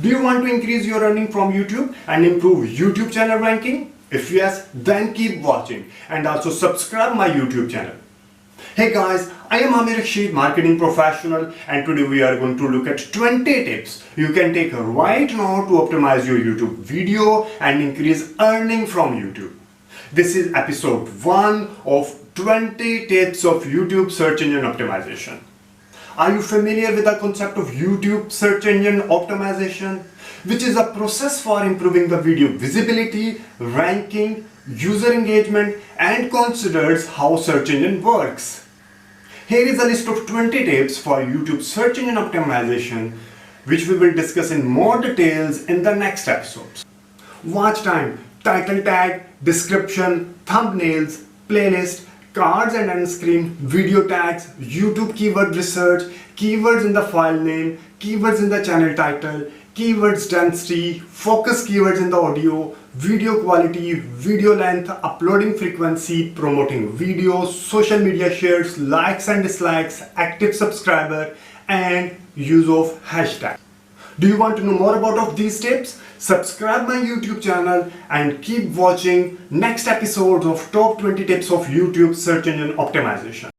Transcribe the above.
Do you want to increase your earning from YouTube and improve YouTube channel ranking? If yes, then keep watching and also subscribe my YouTube channel. Hey guys, I am Amir Rashid, marketing professional, and today we are going to look at 20 tips you can take right now to optimize your YouTube video and increase earning from YouTube. This is episode 1 of 20 tips of YouTube search engine optimization. Are you familiar with the concept of YouTube search engine optimization, which is a process for improving the video visibility, ranking, user engagement, and considers how search engine works? Here is a list of 20 tips for YouTube search engine optimization, which we will discuss in more details in the next episodes. Watch time, title tag, description, thumbnails, playlist, cards and end screen, video tags, YouTube keyword research, keywords in the file name, keywords in the channel title, keywords density, focus keywords in the audio, video quality, video length, uploading frequency, promoting videos, social media shares, likes and dislikes, active subscriber, and use of hashtag. Do you want to know more about these tips? Subscribe my YouTube channel and keep watching next episodes of top 20 tips of YouTube search engine optimization.